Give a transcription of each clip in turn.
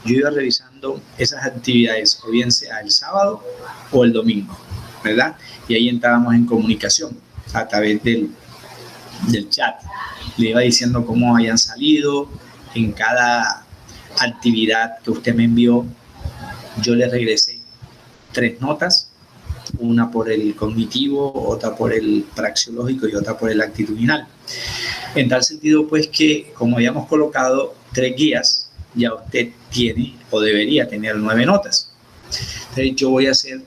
yo iba revisando esas actividades, o bien sea el sábado o el domingo, ¿verdad? Y ahí entrábamos en comunicación a través del chat. Le iba diciendo cómo habían salido en cada actividad que usted me envió. Yo le regresé 3 notas, una por el cognitivo, otra por el praxeológico y otra por el actitudinal. En tal sentido, pues, que como habíamos colocado 3 guías, ya usted tiene o debería tener 9 notas. Entonces yo voy a hacer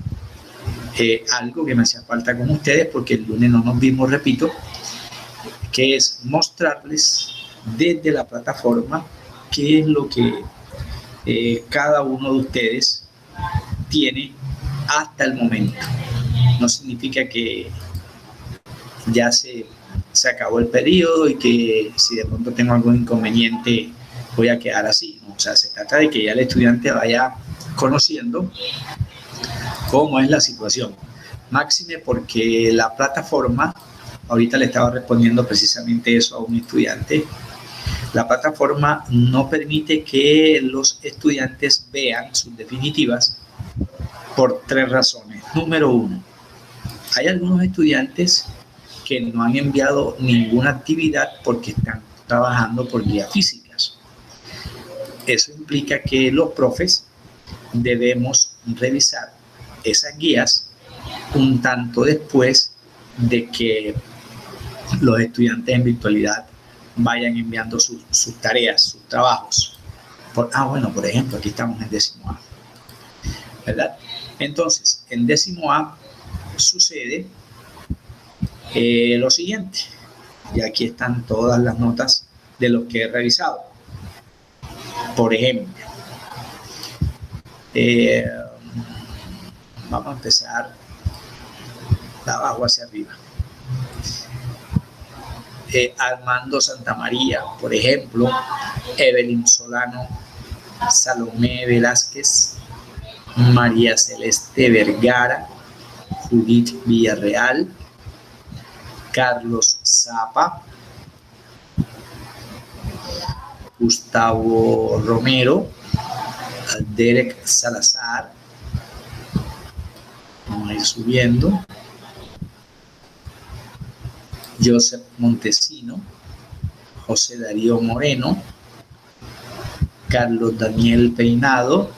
algo que me hacía falta con ustedes, porque el lunes no nos vimos, repito, que es mostrarles desde la plataforma qué es lo que cada uno de ustedes tiene hasta el momento. No significa que ya se acabó el periodo y que si de pronto tengo algún inconveniente voy a quedar así, ¿no? O sea, se trata de que ya el estudiante vaya conociendo cómo es la situación. Máxime porque la plataforma, ahorita le estaba respondiendo precisamente eso a un estudiante, la plataforma no permite que los estudiantes vean sus definitivas por 3 razones. Número 1, hay algunos estudiantes que no han enviado ninguna actividad porque están trabajando por guías físicas. Eso implica que los profes debemos revisar esas guías un tanto después de que los estudiantes en virtualidad vayan enviando sus tareas, sus trabajos. Bueno, por ejemplo, aquí estamos en 10º A, ¿verdad? Entonces, en 10º A sucede lo siguiente, y aquí están todas las notas de los que he revisado. Por ejemplo, vamos a empezar de abajo hacia arriba. Armando Santamaría, por ejemplo, Evelyn Solano, Salomé Velázquez, María Celeste Vergara, Judith Villarreal, Carlos Zapa, Gustavo Romero, Derek Salazar. Vamos a ir subiendo. Joseph Montesino, José Darío Moreno, Carlos Daniel Peinado,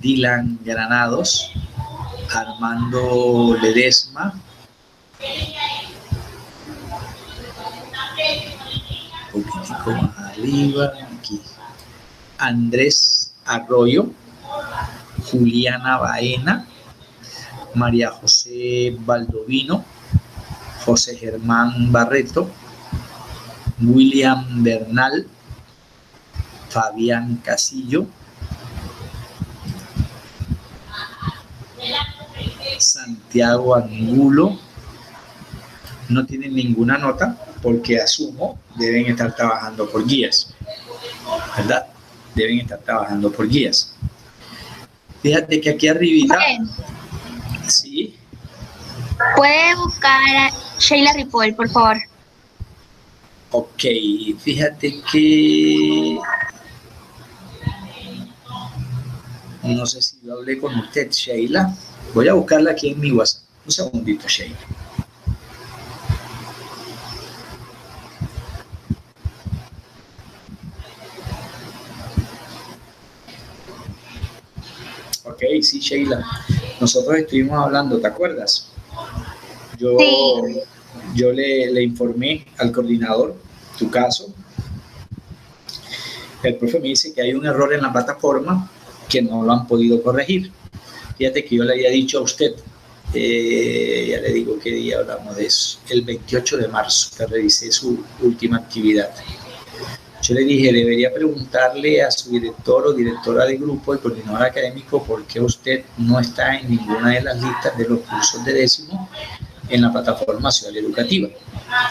Dylan Granados, Armando Ledesma, un poquitico más arriba, aquí, Andrés Arroyo, Juliana Baena, María José Baldovino, José Germán Barreto, William Bernal, Fabián Casillo, Santiago Angulo. No tienen ninguna nota porque asumo deben estar trabajando por guías, ¿verdad? Deben estar trabajando por guías. Fíjate que aquí arribita... Sí. ¿Puede buscar a Sheila Ripoll, por favor? Ok, fíjate que... No sé si yo hablé con usted, Sheila. Voy a buscarla aquí en mi WhatsApp. Un segundito, Sheila. Ok, sí, Sheila. Nosotros estuvimos hablando, ¿te acuerdas? Yo le informé al coordinador tu caso. El profe me dice que hay un error en la plataforma que no lo han podido corregir. Fíjate que yo le había dicho a usted, ya le digo qué día hablamos de eso, el 28 de marzo, que revisé su última actividad. Yo le dije, debería preguntarle a su director o directora de grupo y coordinador académico por qué usted no está en ninguna de las listas de los cursos de 10º en la plataforma Ciudad Educativa.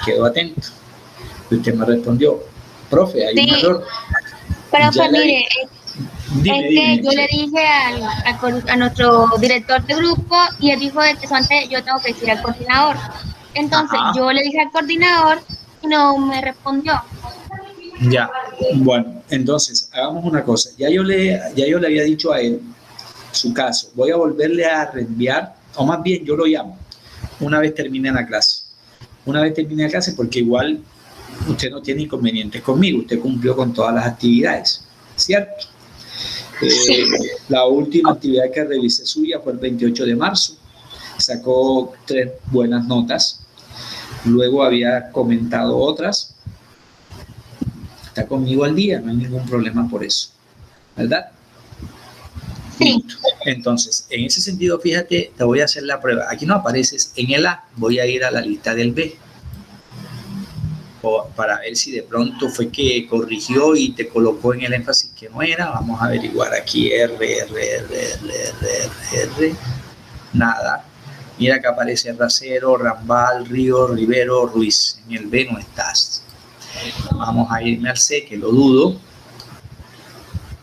Quedo atento. Y usted me respondió, profe, hay un error. Pero pues mire, dime, yo le dije a nuestro director de grupo y él dijo de que eso antes yo tengo que decir al coordinador. Entonces yo le dije al coordinador y no me respondió. Ya, bueno, entonces hagamos una cosa. Ya yo le había dicho a él su caso. Voy a volverle a reenviar, o más bien yo lo llamo una vez termine la clase. Una vez termine la clase, porque igual usted no tiene inconvenientes conmigo, usted cumplió con todas las actividades, ¿cierto? Sí. La última actividad que revisé suya fue el 28 de marzo, sacó 3 buenas notas, luego había comentado otras, está conmigo al día, no hay ningún problema por eso, ¿verdad? Sí. Entonces, en ese sentido, fíjate, te voy a hacer la prueba. Aquí no apareces en el A, voy a ir a la lista del B. Para ver si de pronto fue que corrigió y te colocó en el énfasis que no era. Vamos a averiguar aquí R. Nada. Mira que aparece Racero, Rambal, Río, Rivero, Ruiz. En el B no estás. Vamos a irme al C, que lo dudo.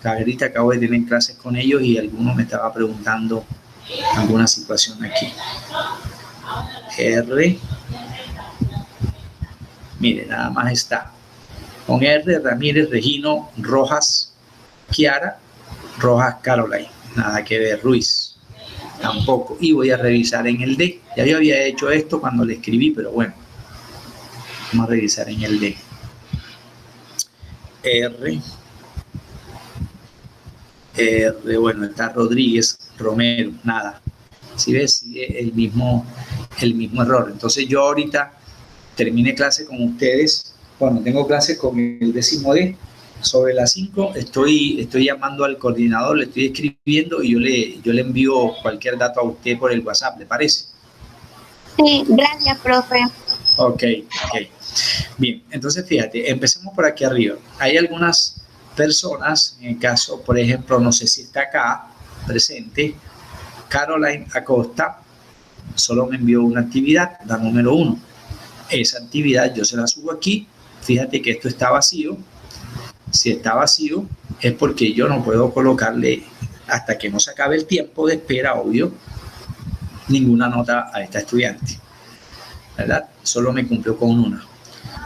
Ahorita acabo de tener clases con ellos y alguno me estaba preguntando alguna situación aquí. R. Mire, nada más está. Con R, Ramírez, Regino, Rojas, Kiara, Rojas, Caroline. Nada que ver, Ruiz. Tampoco. Y voy a revisar en el D. Ya yo había hecho esto cuando le escribí, pero bueno. Vamos a revisar en el D. R. Bueno, está Rodríguez, Romero, nada. Si ves, sigue el mismo error. Entonces yo ahorita terminé clase con ustedes. Bueno, tengo clase con el 10º D. Sobre las 5 estoy llamando al coordinador, le estoy escribiendo y yo le envío cualquier dato a usted por el WhatsApp, ¿le parece? Sí, gracias, profe. Ok. Bien, entonces fíjate, empecemos por aquí arriba. Hay algunas personas, en el caso, por ejemplo, no sé si está acá presente, Caroline Acosta, solo me envió una actividad, la número 1. Esa actividad yo se la subo aquí. Fíjate que esto está vacío. Si está vacío es porque yo no puedo colocarle, hasta que no se acabe el tiempo de espera, obvio, ninguna nota a esta estudiante, ¿verdad? Solo me cumplió con una.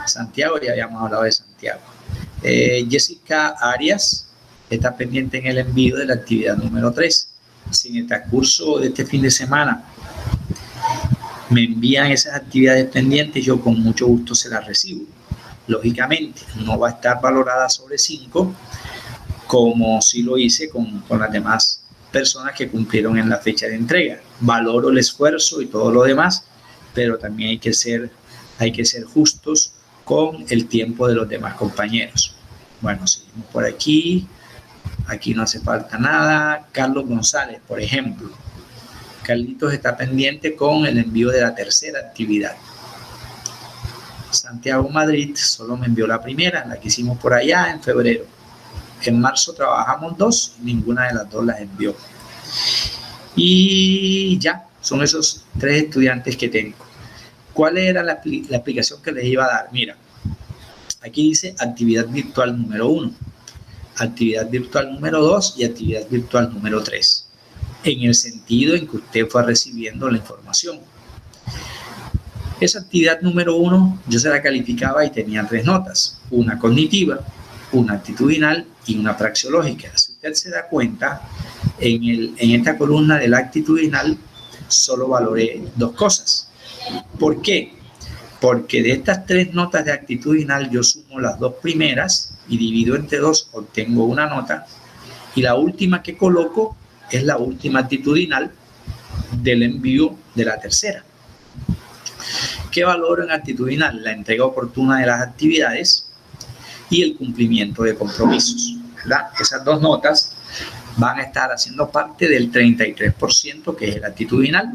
Santiago, ya habíamos hablado de Santiago. Jessica Arias está pendiente en el envío de la actividad número 3. Si en el transcurso de este fin de semana me envían esas actividades pendientes, yo con mucho gusto se las recibo. Lógicamente, no va a estar valorada sobre 5, como sí lo hice con las demás personas que cumplieron en la fecha de entrega. Valoro el esfuerzo y todo lo demás, pero también hay que ser justos con el tiempo de los demás compañeros. Bueno, seguimos por aquí. Aquí no hace falta nada. Carlos González, por ejemplo. Carlitos está pendiente con el envío de la 3ª actividad. Santiago Madrid solo me envió la primera, la que hicimos por allá en febrero. En marzo trabajamos 2, ninguna de las 2 las envió. Y ya, son esos 3 estudiantes que tengo. ¿Cuál era la explicación que les iba a dar? Mira, aquí dice actividad virtual número 1, actividad virtual número 2 y actividad virtual número 3, en el sentido en que usted fue recibiendo la información. Esa actividad número 1 yo se la calificaba y tenía 3 notas, una cognitiva, una actitudinal y una praxeológica. Si usted se da cuenta, en esta columna de la actitudinal solo valoré 2 cosas. ¿Por qué? Porque de estas 3 notas de actitudinal yo sumo las 2 primeras y divido entre 2, obtengo una nota, y la última que coloco es la última actitudinal del envío de la 3ª. ¿Qué valoro en actitudinal? La entrega oportuna de las actividades y el cumplimiento de compromisos, ¿verdad? Esas 2 notas van a estar haciendo parte del 33%, que es el actitudinal.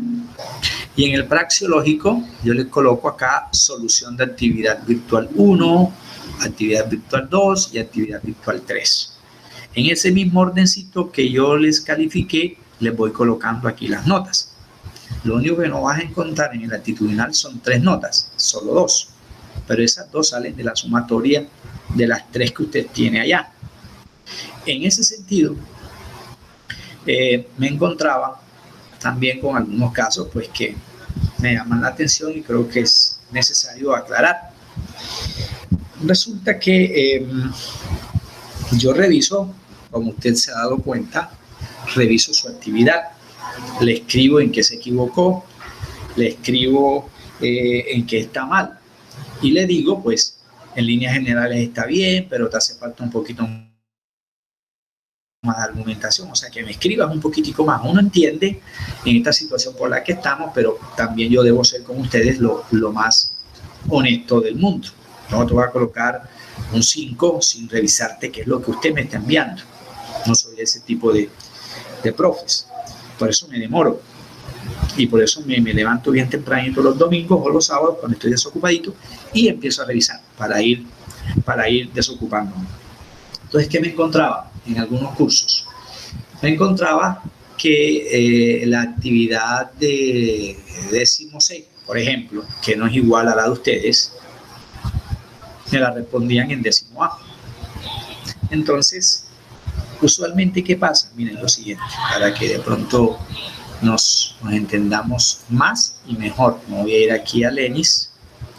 Y en el praxeológico yo les coloco acá solución de actividad virtual 1, actividad virtual 2 y actividad virtual 3. En ese mismo ordencito que yo les califiqué, les voy colocando aquí las notas. Lo único que no vas a encontrar en el actitudinal son 3 notas, solo 2. Pero esas 2 salen de la sumatoria de las 3 que usted tiene allá. En ese sentido, me encontraba también con algunos casos pues que me llaman la atención y creo que es necesario aclarar. resulta que yo reviso, como usted se ha dado cuenta, reviso su actividad, le escribo en qué se equivocó, le escribo en qué está mal y le digo, pues, en líneas generales está bien, pero te hace falta un poquito más de argumentación, o sea, que me escribas un poquitico más. Uno entiende en esta situación por la que estamos, pero también yo debo ser con ustedes lo más honesto del mundo. No te voy a colocar un 5 sin revisarte qué es lo que usted me está enviando. No soy ese tipo de profes. Por eso me demoro. Y por eso me levanto bien tempranito los domingos o los sábados cuando estoy desocupadito y empiezo a revisar para ir desocupándome. Entonces, ¿qué me encontraba en algunos cursos? Me encontraba que la actividad de 16, por ejemplo, que no es igual a la de ustedes, me la respondían en 10A. Entonces, usualmente, ¿qué pasa? Miren lo siguiente, para que de pronto nos entendamos más y mejor. Me voy a ir aquí a Lenis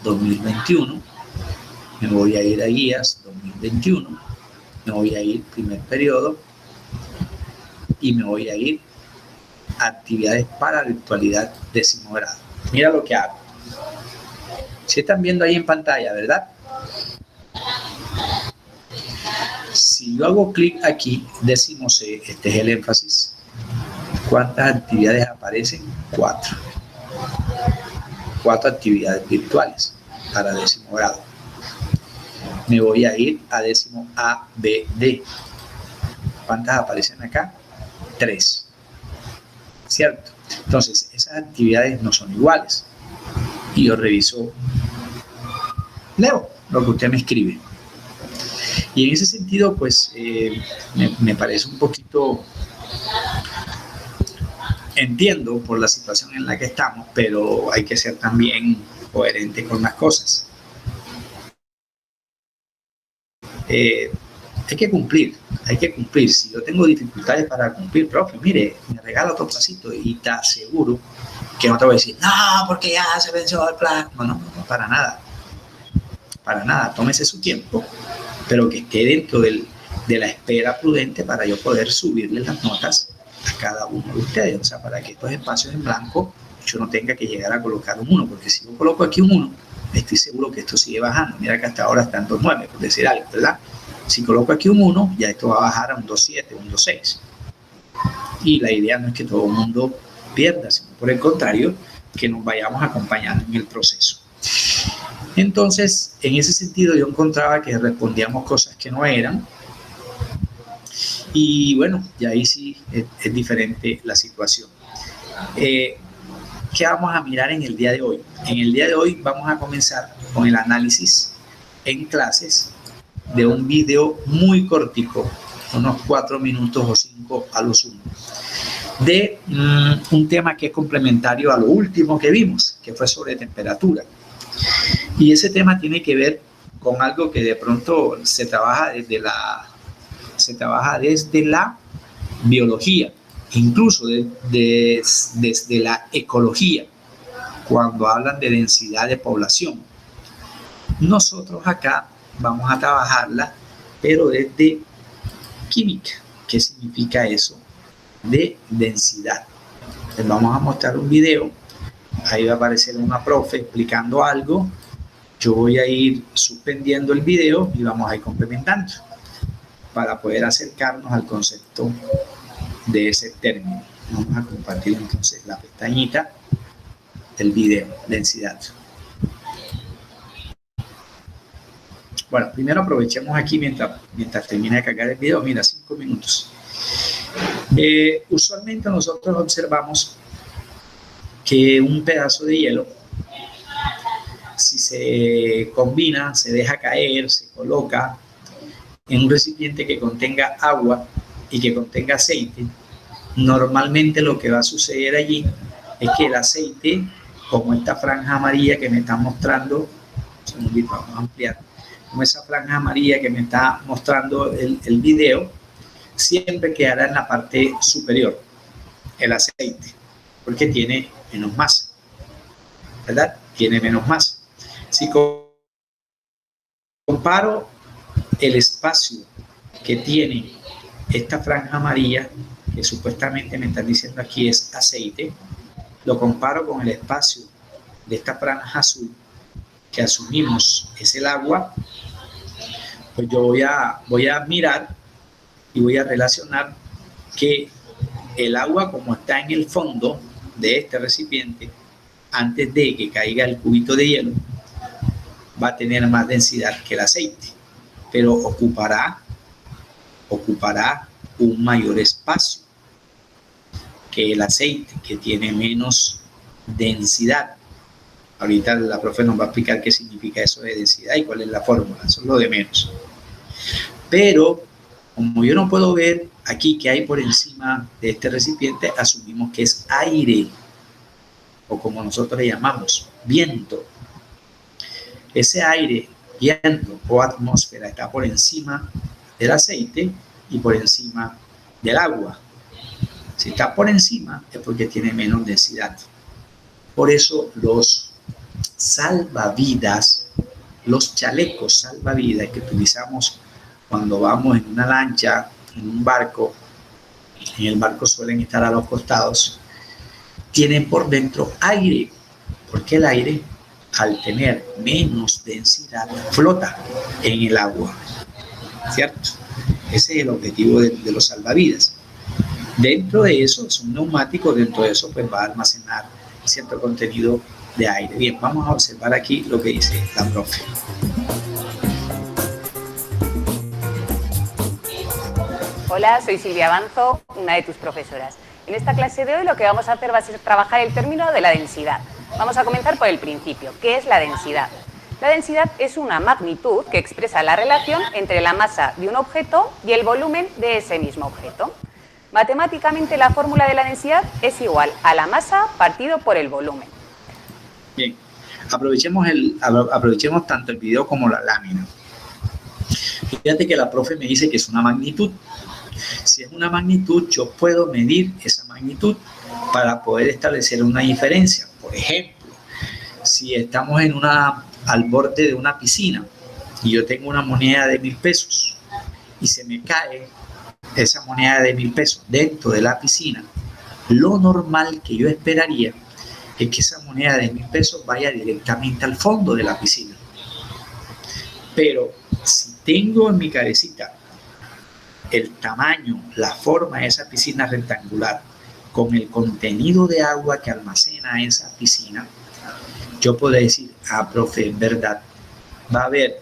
2021, me voy a ir a Guías 2021, me voy a ir primer periodo y me voy a ir a actividades para virtualidad 10º grado. Mira lo que hago. Si están viendo ahí en pantalla, ¿verdad? Si yo hago clic aquí, 10C, este es el énfasis. ¿Cuántas actividades aparecen? 4. 4 actividades virtuales para 10º grado. Me voy a ir a 10A, B, D. ¿Cuántas aparecen acá? 3. ¿Cierto? Entonces, esas actividades no son iguales. Y yo reviso, leo lo que usted me escribe. Y en ese sentido, pues, me parece un poquito... Entiendo por la situación en la que estamos, pero hay que ser también coherente con las cosas. Hay que cumplir. Si yo tengo dificultades para cumplir, profe, mire, me regala otro placito y te aseguro que no te voy a decir, no, porque ya se venció el plan. No, para nada. Para nada, tómese su tiempo, pero que esté dentro de la espera prudente para yo poder subirle las notas a cada uno de ustedes, o sea, para que estos espacios en blanco yo no tenga que llegar a colocar un 1, porque si yo coloco aquí un 1, estoy seguro que esto sigue bajando. Mira que hasta ahora está en 2.9, por decir algo, ¿verdad? Si coloco aquí un 1, ya esto va a bajar a un 2.7, un 2.6. Y la idea no es que todo el mundo pierda, sino por el contrario, que nos vayamos acompañando en el proceso. Entonces, en ese sentido, yo encontraba que respondíamos cosas que no eran. Y bueno, y ahí sí es diferente la situación. ¿Qué vamos a mirar en el día de hoy? En el día de hoy vamos a comenzar con el análisis en clases de un video muy cortico, unos 4 minutos o 5 a lo sumo, de un tema que es complementario a lo último que vimos, que fue sobre temperatura. Y ese tema tiene que ver con algo que de pronto se trabaja desde la biología, incluso desde la ecología, cuando hablan de densidad de población. Nosotros acá vamos a trabajarla, pero desde química. ¿Qué significa eso de densidad? Les vamos a mostrar un video, ahí va a aparecer una profe explicando algo, yo voy a ir suspendiendo el video y vamos a ir complementando para poder acercarnos al concepto de ese término. Vamos a compartir entonces la pestañita del video, densidad. Bueno, primero aprovechemos aquí mientras termina de cargar el video. Mira, 5 minutos. Usualmente nosotros observamos que un pedazo de hielo, si se combina, se deja caer, se coloca en un recipiente que contenga agua y que contenga aceite, normalmente lo que va a suceder allí es que el aceite, como esta franja amarilla que me está mostrando, un segundito, vamos a ampliar, como esa franja amarilla que me está mostrando el video, siempre quedará en la parte superior, el aceite, porque tiene menos masa, ¿verdad? Tiene menos masa. Si comparo el espacio que tiene esta franja amarilla, que supuestamente me están diciendo aquí es aceite, lo comparo con el espacio de esta franja azul, que asumimos es el agua, pues yo voy a mirar y voy a relacionar que el agua, como está en el fondo de este recipiente, antes de que caiga el cubito de hielo, va a tener más densidad que el aceite, pero ocupará un mayor espacio que el aceite, que tiene menos densidad. Ahorita la profe nos va a explicar qué significa eso de densidad y cuál es la fórmula, eso es lo de menos. Pero como yo no puedo ver aquí qué hay por encima de este recipiente, asumimos que es aire, o como nosotros le llamamos, viento. Ese aire, viento o atmósfera está por encima del aceite y por encima del agua. Si está por encima es porque tiene menos densidad. Por eso los salvavidas, los chalecos salvavidas que utilizamos cuando vamos en una lancha, en un barco, en el barco suelen estar a los costados, tienen por dentro aire, porque el aire, al tener menos densidad, flota en el agua, ¿cierto? Ese es el objetivo de los salvavidas. Dentro de eso es un neumático, dentro de eso pues va a almacenar cierto contenido de aire. Bien, vamos a observar aquí lo que dice la profe. Hola, soy Silvia Banzo, una de tus profesoras. En esta clase de hoy lo que vamos a hacer va a ser trabajar el término de la densidad. Vamos a comenzar por el principio. ¿Qué es la densidad? La densidad es una magnitud que expresa la relación entre la masa de un objeto y el volumen de ese mismo objeto. Matemáticamente, la fórmula de la densidad es igual a la masa partido por el volumen. Bien, aprovechemos tanto el video como la lámina. Fíjate que la profe me dice que es una magnitud. Si es una magnitud, yo puedo medir esa magnitud para poder establecer una diferencia. Por ejemplo, si estamos al borde de una piscina y yo tengo una moneda de 1.000 pesos y se me cae esa moneda de 1.000 pesos dentro de la piscina, lo normal que yo esperaría es que esa moneda de 1.000 pesos vaya directamente al fondo de la piscina. Pero si tengo en mi cabecita el tamaño, la forma de esa piscina rectangular con el contenido de agua que almacena esa piscina, yo puedo decir, profe, en verdad, va a haber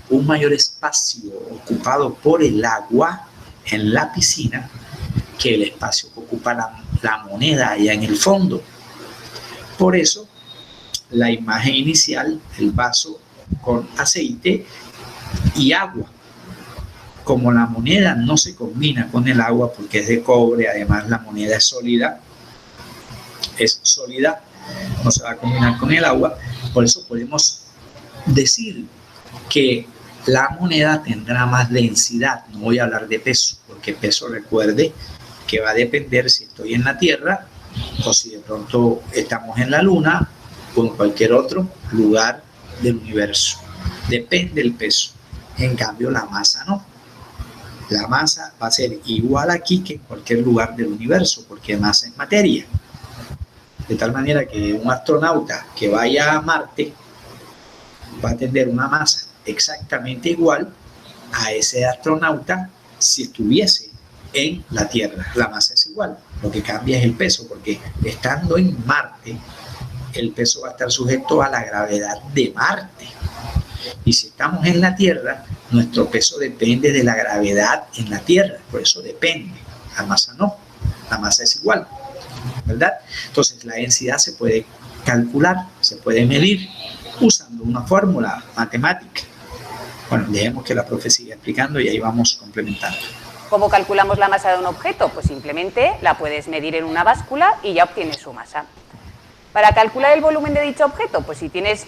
un mayor espacio ocupado por el agua en la piscina que el espacio que ocupa la moneda allá en el fondo. Por eso, la imagen inicial, el vaso con aceite y agua. Como la moneda no se combina con el agua porque es de cobre, además la moneda es sólida, no se va a combinar con el agua, por eso podemos decir que la moneda tendrá más densidad. No voy a hablar de peso, porque peso, recuerde que va a depender si estoy en la Tierra o si de pronto estamos en la Luna o en cualquier otro lugar del universo. Depende el peso. En cambio, la masa no. La masa va a ser igual aquí que en cualquier lugar del universo, porque masa es materia. De tal manera que un astronauta que vaya a Marte va a tener una masa exactamente igual a ese astronauta si estuviese en la Tierra. La masa es igual, lo que cambia es el peso, porque estando en Marte, el peso va a estar sujeto a la gravedad de Marte. Y si estamos en la Tierra, nuestro peso depende de la gravedad en la Tierra, por eso depende. La masa no, la masa es igual, ¿verdad? Entonces la densidad se puede calcular, se puede medir usando una fórmula matemática. Bueno, dejemos que la profe siga explicando y ahí vamos complementando. ¿Cómo calculamos la masa de un objeto? Pues simplemente la puedes medir en una báscula y ya obtienes su masa. Para calcular el volumen de dicho objeto, pues si tienes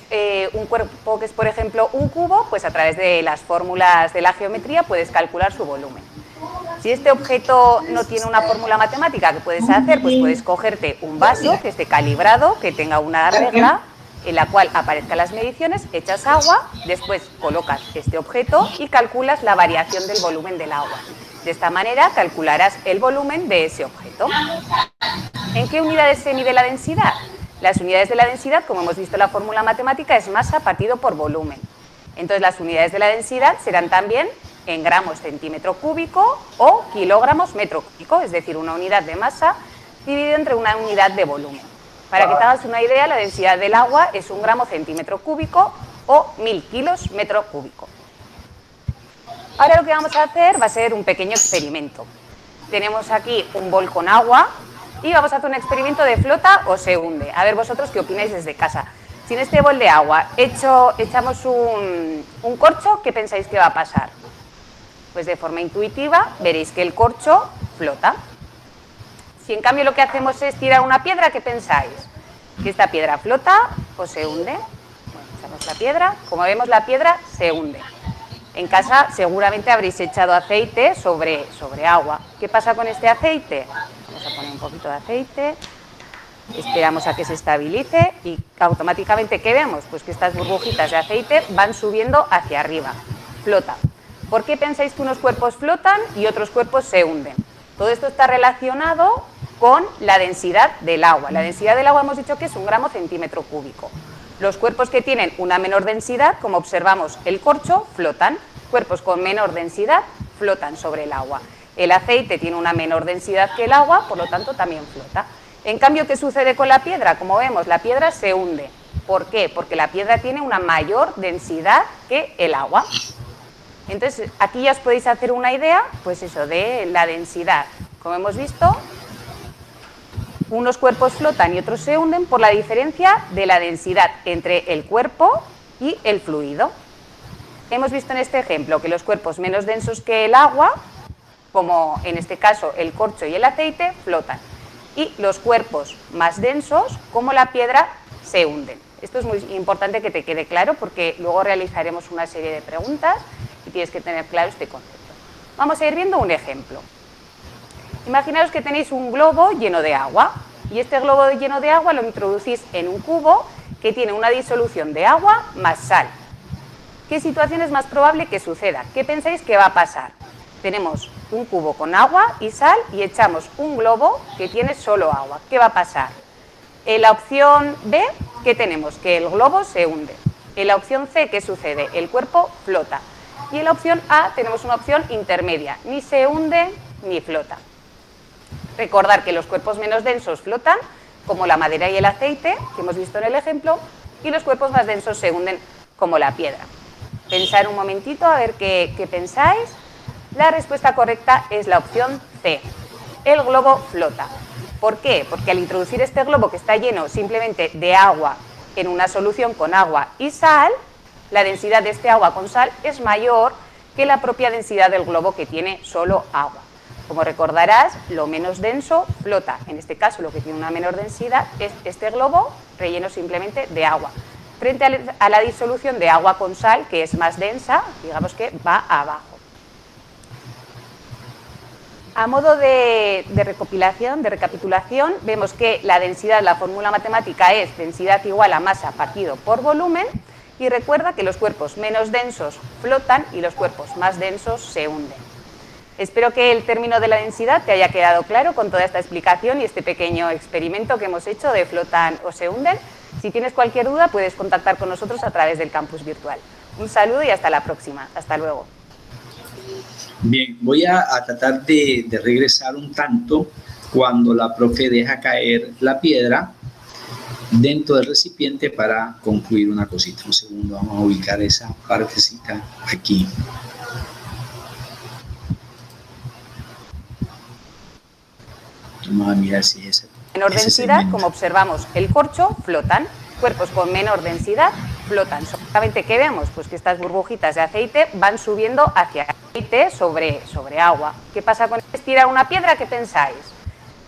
un cuerpo que es, por ejemplo, un cubo, pues a través de las fórmulas de la geometría puedes calcular su volumen. Si este objeto no tiene una fórmula matemática, ¿qué puedes hacer? Pues puedes cogerte un vaso que esté calibrado, que tenga una regla, en la cual aparezcan las mediciones, echas agua, después colocas este objeto y calculas la variación del volumen del agua. De esta manera calcularás el volumen de ese objeto. ¿En qué unidades se mide la densidad? Las unidades de la densidad, como hemos visto en la fórmula matemática, es masa partido por volumen. Entonces las unidades de la densidad serán también en gramos centímetro cúbico o kilogramos metro cúbico, es decir, una unidad de masa dividida entre una unidad de volumen. Para que te hagas una idea, la densidad del agua es 1 gramo centímetro cúbico o 1000 kilos metro cúbico. Ahora lo que vamos a hacer va a ser un pequeño experimento. Tenemos aquí un bol con agua y vamos a hacer un experimento de flota o se hunde. A ver vosotros qué opináis desde casa. Si en este bol de agua echamos un corcho, ¿qué pensáis que va a pasar? Pues de forma intuitiva veréis que el corcho flota. Si en cambio lo que hacemos es tirar una piedra, ¿qué pensáis? ¿Que esta piedra flota o se hunde? Bueno, echamos la piedra. Como vemos, la piedra se hunde. En casa seguramente habréis echado aceite sobre agua. ¿Qué pasa con este aceite? Vamos a poner un poquito de aceite. Esperamos a que se estabilice y automáticamente, ¿qué vemos? Pues que estas burbujitas de aceite van subiendo hacia arriba. Flota. ¿Por qué pensáis que unos cuerpos flotan y otros cuerpos se hunden? Todo esto está relacionado con la densidad del agua. La densidad del agua hemos dicho que es 1 gramo centímetro cúbico. Los cuerpos que tienen una menor densidad, como observamos el corcho, flotan. Cuerpos con menor densidad flotan sobre el agua. El aceite tiene una menor densidad que el agua, por lo tanto también flota. En cambio, ¿qué sucede con la piedra? Como vemos, la piedra se hunde. ¿Por qué? Porque la piedra tiene una mayor densidad que el agua. Entonces, aquí ya os podéis hacer una idea, pues eso, de la densidad. Como hemos visto, unos cuerpos flotan y otros se hunden por la diferencia de la densidad entre el cuerpo y el fluido. Hemos visto en este ejemplo que los cuerpos menos densos que el agua, como en este caso el corcho y el aceite, flotan. Y los cuerpos más densos, como la piedra, se hunden. Esto es muy importante que te quede claro porque luego realizaremos una serie de preguntas y tienes que tener claro este concepto. Vamos a ir viendo un ejemplo. Imaginaos que tenéis un globo lleno de agua y este globo lleno de agua lo introducís en un cubo que tiene una disolución de agua más sal. ¿Qué situación es más probable que suceda? ¿Qué pensáis que va a pasar? Tenemos un cubo con agua y sal y echamos un globo que tiene solo agua. ¿Qué va a pasar? En la opción B, ¿qué tenemos? Que el globo se hunde. En la opción C, ¿qué sucede? El cuerpo flota. Y en la opción A tenemos una opción intermedia, ni se hunde ni flota. Recordar que los cuerpos menos densos flotan, como la madera y el aceite, que hemos visto en el ejemplo, y los cuerpos más densos se hunden, como la piedra. Pensar un momentito a ver qué pensáis. La respuesta correcta es la opción C. El globo flota. ¿Por qué? Porque al introducir este globo que está lleno simplemente de agua en una solución con agua y sal, la densidad de este agua con sal es mayor que la propia densidad del globo que tiene solo agua. Como recordarás, lo menos denso flota. En este caso, lo que tiene una menor densidad es este globo relleno simplemente de agua. Frente a la disolución de agua con sal, que es más densa, digamos que va abajo. A modo de recapitulación, vemos que la densidad, la fórmula matemática es densidad igual a masa partido por volumen, y recuerda que los cuerpos menos densos flotan y los cuerpos más densos se hunden. Espero que el término de la densidad te haya quedado claro con toda esta explicación y este pequeño experimento que hemos hecho de flotan o se hunden. Si tienes cualquier duda, puedes contactar con nosotros a través del campus virtual. Un saludo y hasta la próxima. Hasta luego. Bien, voy a tratar de regresar un tanto cuando la profe deja caer la piedra dentro del recipiente para concluir una cosita. Un segundo, vamos a ubicar esa partecita aquí. Vamos a mirar si es menor densidad, como observamos el corcho, flotan. Cuerpos con menor densidad flotan. Solamente, ¿qué vemos? Pues que estas burbujitas de aceite van subiendo hacia aceite sobre agua. ¿Qué pasa con tirar una piedra? ¿Qué pensáis?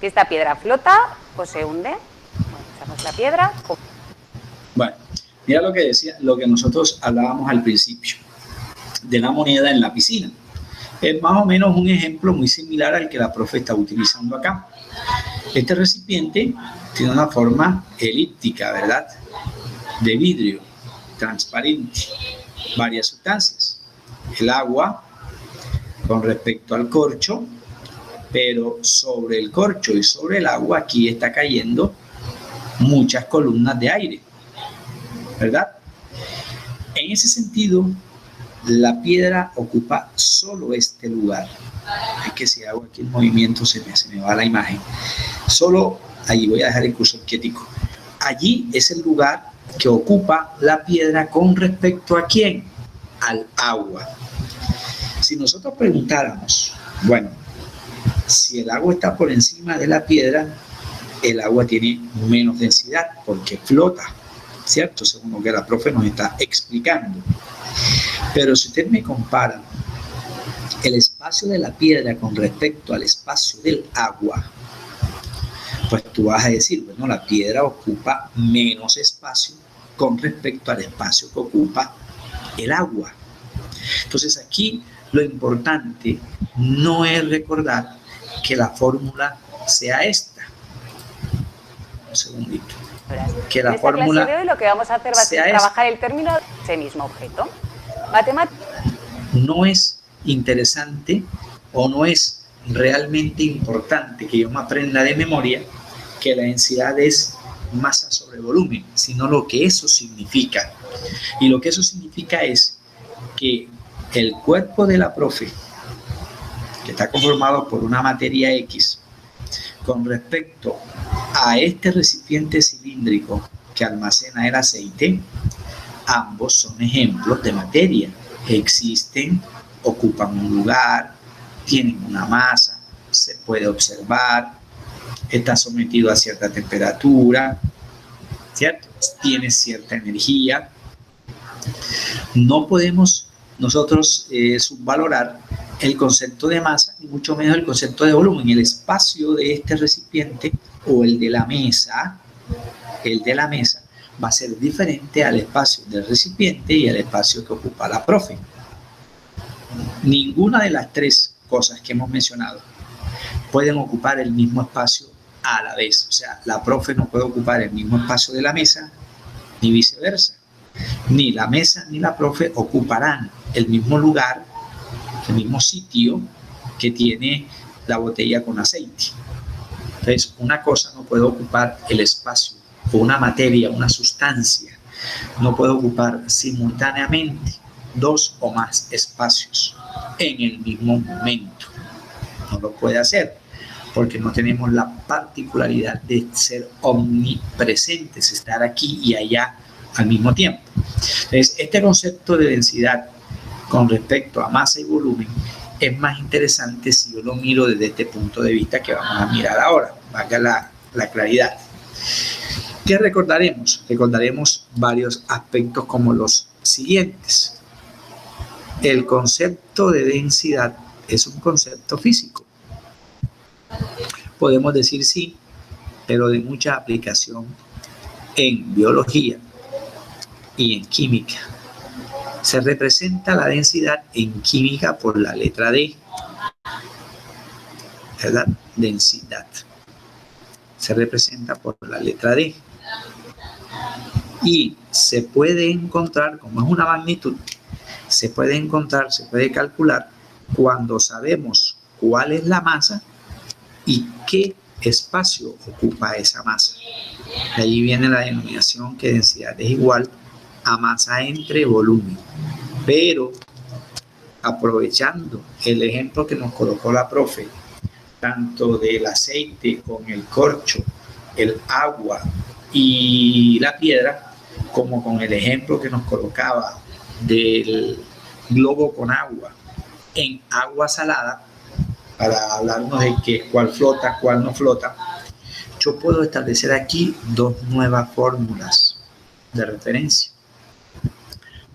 ¿Que esta piedra flota o se hunde? Bueno, usamos la piedra. Bueno, mira lo que decía, lo que nosotros hablábamos al principio, de la moneda en la piscina. Es más o menos un ejemplo muy similar al que la profe está utilizando acá. Este recipiente tiene una forma elíptica, ¿verdad? de vidrio transparente varias sustancias. El agua con respecto al corcho, pero sobre el corcho y sobre el agua aquí está cayendo muchas columnas de aire, ¿verdad? En ese sentido, la piedra ocupa solo este lugar. Es que si hago aquí el movimiento se me va la imagen. Solo allí voy a dejar el cursor quietico. Allí es el lugar que ocupa la piedra con respecto ¿a quién? Al agua. Si nosotros preguntáramos, bueno, si el agua está por encima de la piedra, el agua tiene menos densidad porque flota, ¿cierto? Según lo que la profe nos está explicando. Pero si usted me compara el espacio de la piedra con respecto al espacio del agua, pues tú vas a decir, bueno, la piedra ocupa menos espacio con respecto al espacio que ocupa el agua. Entonces aquí lo importante no es recordar que la fórmula sea esta. Un segundito. Que la fórmula de hoy lo que vamos a hacer va a ser trabajar el término de ese mismo objeto. No es interesante o no es realmente importante que yo me aprenda de memoria que la densidad es masa sobre volumen, sino lo que eso significa. Y lo que eso significa es que el cuerpo de la profe, que está conformado por una materia X, con respecto a este recipiente cilíndrico que almacena el aceite, ambos son ejemplos de materia. Existen, ocupan un lugar, tienen una masa, se puede observar, está sometido a cierta temperatura, ¿cierto? Tiene cierta energía. No podemos nosotros subvalorar el concepto de masa y mucho menos el concepto de volumen. El espacio de este recipiente o el de la mesa va a ser diferente al espacio del recipiente y al espacio que ocupa la profe. Ninguna de las tres cosas que hemos mencionado pueden ocupar el mismo espacio a la vez. O sea, la profe no puede ocupar el mismo espacio de la mesa, ni viceversa. Ni la mesa ni la profe ocuparán el mismo lugar, el mismo sitio que tiene la botella con aceite. Entonces, una cosa no puede ocupar el espacio, o una materia, una sustancia, no puede ocupar simultáneamente dos o más espacios en el mismo momento. No lo puede hacer porque no tenemos la particularidad de ser omnipresentes, estar aquí y allá al mismo tiempo. Entonces, este concepto de densidad con respecto a masa y volumen es más interesante si yo lo miro desde este punto de vista que vamos a mirar ahora, valga la claridad. ¿Qué recordaremos? Recordaremos varios aspectos como los siguientes. El concepto de densidad es un concepto físico. Podemos decir sí, pero de mucha aplicación en biología y en química. Se representa la densidad en química por la letra D, ¿verdad? Densidad. Se representa por la letra D. Y se puede encontrar, como es una magnitud, se puede encontrar, se puede calcular cuando sabemos cuál es la masa y qué espacio ocupa esa masa. De allí viene la denominación que densidad es igual a masa entre volumen. Pero aprovechando el ejemplo que nos colocó la profe, tanto del aceite con el corcho, el agua y la piedra, como con el ejemplo que nos colocaba del globo con agua en agua salada, para hablarnos de que cuál flota, cuál no flota, yo puedo establecer aquí dos nuevas fórmulas de referencia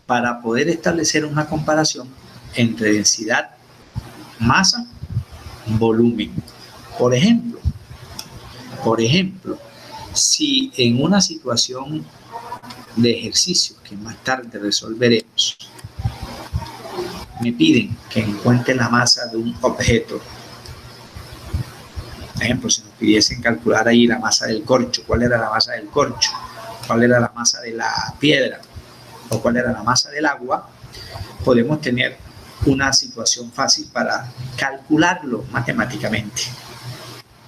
para poder establecer una comparación entre densidad, masa, volumen. Por ejemplo, si en una situación de ejercicio que más tarde resolveremos, me piden que encuentre la masa de un objeto. Por ejemplo, si nos pidiesen calcular ahí la masa del corcho, ¿cuál era la masa del corcho? cuál era la masa de la piedra o cuál era la masa del agua, podemos tener una situación fácil para calcularlo matemáticamente,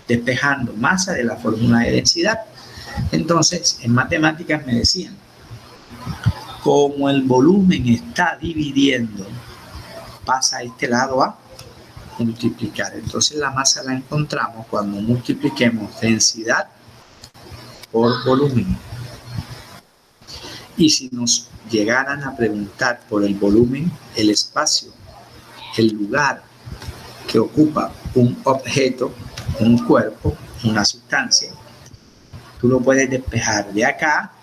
despejando masa de la fórmula de densidad. Entonces, en matemáticas me decían, como el volumen está dividiendo, pasa a este lado a multiplicar. Entonces la masa la encontramos cuando multipliquemos densidad por volumen. Y si nos llegaran a preguntar por el volumen, el espacio, el lugar que ocupa un objeto, un cuerpo, una sustancia, tú lo puedes despejar de acá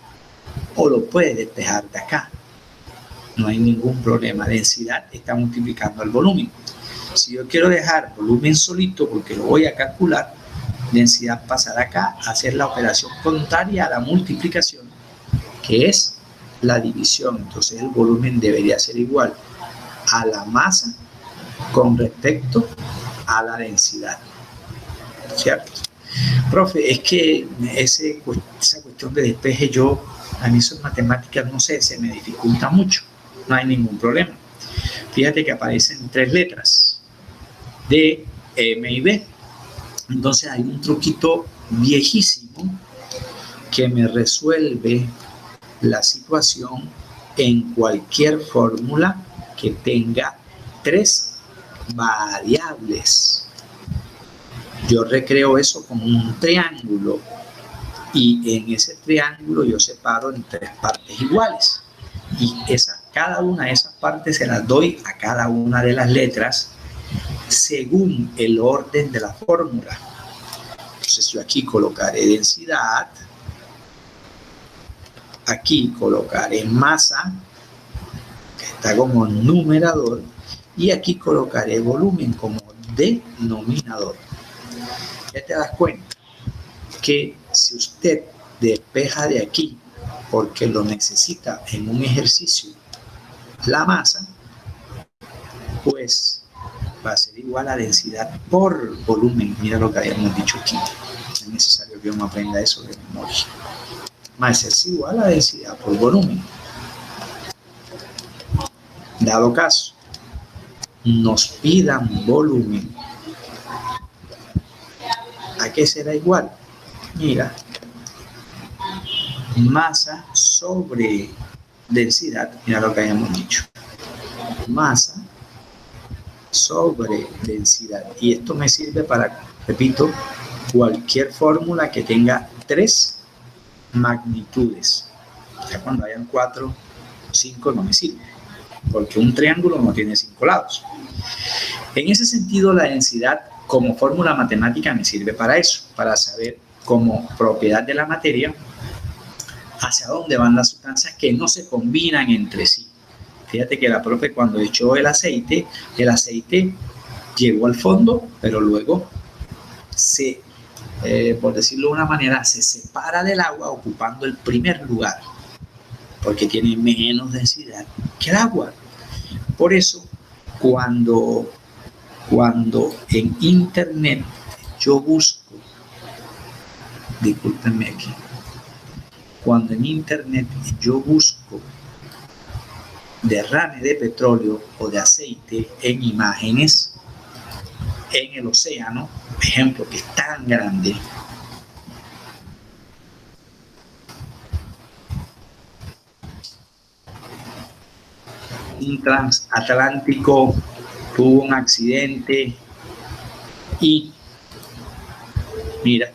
o lo puedes despejar de acá. No hay ningún problema. Densidad está multiplicando el volumen. Si yo quiero dejar volumen solito porque lo voy a calcular, densidad pasará acá a hacer la operación contraria a la multiplicación, que es la división. Entonces el volumen debería ser igual a la masa con respecto a la densidad. ¿Cierto? Profe, es que esa cuestión de despeje, a mí son matemáticas, no sé, se me dificulta mucho. No hay ningún problema. Fíjate que aparecen 3 letras, D, M y B. Entonces hay un truquito viejísimo que me resuelve la situación en cualquier fórmula que tenga 3 variables. Yo recreo eso como un triángulo y en ese triángulo yo separo en 3 partes iguales. Y cada una de esas partes se las doy a cada una de las letras según el orden de la fórmula. Entonces yo aquí colocaré densidad, aquí colocaré masa, que está como numerador, y aquí colocaré volumen como denominador. Ya te das cuenta que si usted despeja de aquí porque lo necesita en un ejercicio la masa, pues va a ser igual a densidad por volumen. Mira lo que habíamos dicho aquí. Es necesario que uno aprenda eso de memoria. Masa es igual a densidad por volumen. Dado caso, nos pidan volumen, ¿a qué será igual? Mira, masa sobre densidad. Mira lo que habíamos dicho. Masa sobre densidad. Y esto me sirve para, repito, cualquier fórmula que tenga 3 magnitudes. Ya cuando hayan 4 o 5 no me sirve, porque un triángulo no tiene 5 lados. En ese sentido, la densidad como fórmula matemática me sirve para eso, para saber como propiedad de la materia hacia dónde van las sustancias que no se combinan entre sí. Fíjate que la profe cuando echó el aceite llegó al fondo, pero luego por decirlo de una manera, se separa del agua ocupando el primer lugar, porque tiene menos densidad que el agua. Por eso, cuando en internet yo busco, discúlpenme aquí, cuando en internet yo busco derrame de petróleo o de aceite en imágenes en el océano, ejemplo que es tan grande, un transatlántico tuvo un accidente y mira,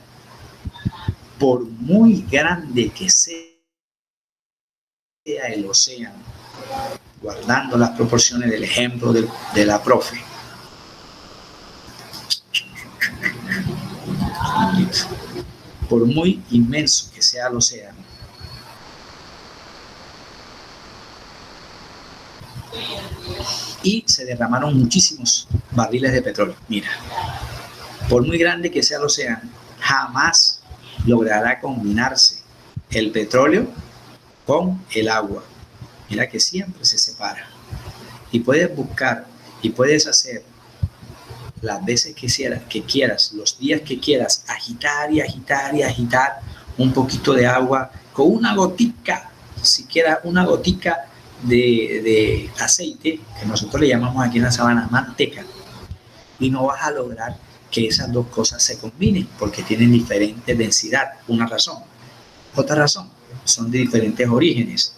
por muy grande que sea el océano, guardando las proporciones del ejemplo de la profe, por muy inmenso que sea el océano, y se derramaron muchísimos barriles de petróleo. Mira, por muy grande que sea el océano, jamás logrará combinarse el petróleo con el agua. Mira que siempre se separa. Y puedes buscar y puedes hacer las veces que quieras, los días que quieras, agitar y agitar y agitar un poquito de agua con una gotica, siquiera una gotica de aceite, que nosotros le llamamos aquí en la sabana manteca, y no vas a lograr que esas dos cosas se combinen porque tienen diferente densidad. Una razón. Otra razón, son de diferentes orígenes.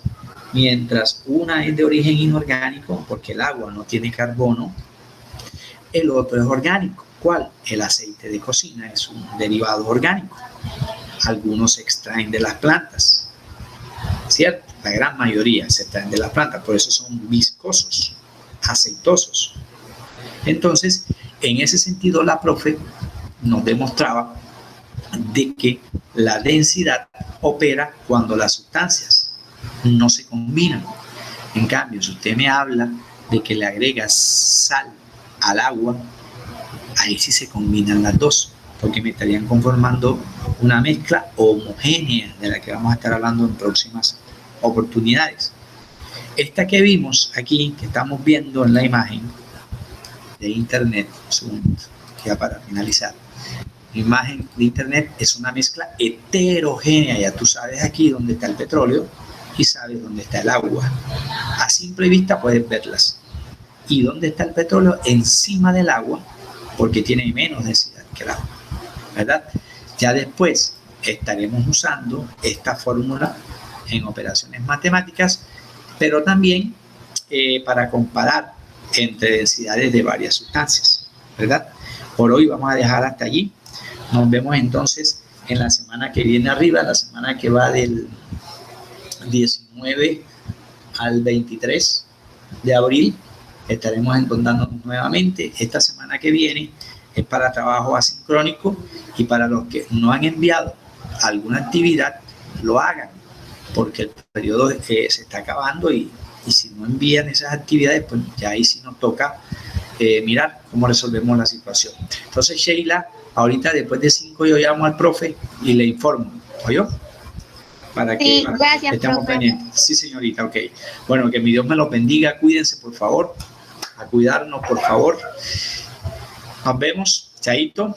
Mientras una es de origen inorgánico, porque el agua no tiene carbono, el otro es orgánico. ¿Cuál? El aceite de cocina es un derivado orgánico. Algunos se extraen de las plantas, ¿cierto? La gran mayoría se extraen de las plantas, por eso son viscosos, aceitosos. Entonces, en ese sentido, la profe nos demostraba de que la densidad opera cuando las sustancias no se combinan. En cambio, si usted me habla de que le agrega sal al agua, ahí sí se combinan las dos, porque me estarían conformando una mezcla homogénea de la que vamos a estar hablando en próximas oportunidades. Esta que vimos aquí, que estamos viendo en la imagen de internet, ya para finalizar, la imagen de internet es una mezcla heterogénea. Ya tú sabes aquí dónde está el petróleo y sabes dónde está el agua. A simple vista puedes verlas. ¿Y dónde está el petróleo? Encima del agua, porque tiene menos densidad que el agua, ¿verdad? Ya después estaremos usando esta fórmula en operaciones matemáticas, pero también para comparar entre densidades de varias sustancias, ¿verdad? Por hoy vamos a dejar hasta allí. Nos vemos entonces en la semana que viene arriba, la semana que va del 19 al 23 de abril. Estaremos encontrándonos nuevamente. Esta semana que viene es para trabajo asincrónico, y para los que no han enviado alguna actividad, lo hagan, porque el periodo se está acabando, y si no envían esas actividades, pues ya ahí sí nos toca mirar cómo resolvemos la situación. Entonces, Sheila, ahorita después de 5 yo llamo al profe y le informo, ¿oyó? Para que gracias, estemos profe. pendientes. Sí, señorita, ok. Bueno, que mi Dios me los bendiga. Cuídense, por favor. A cuidarnos, por favor. Nos vemos. Chaito.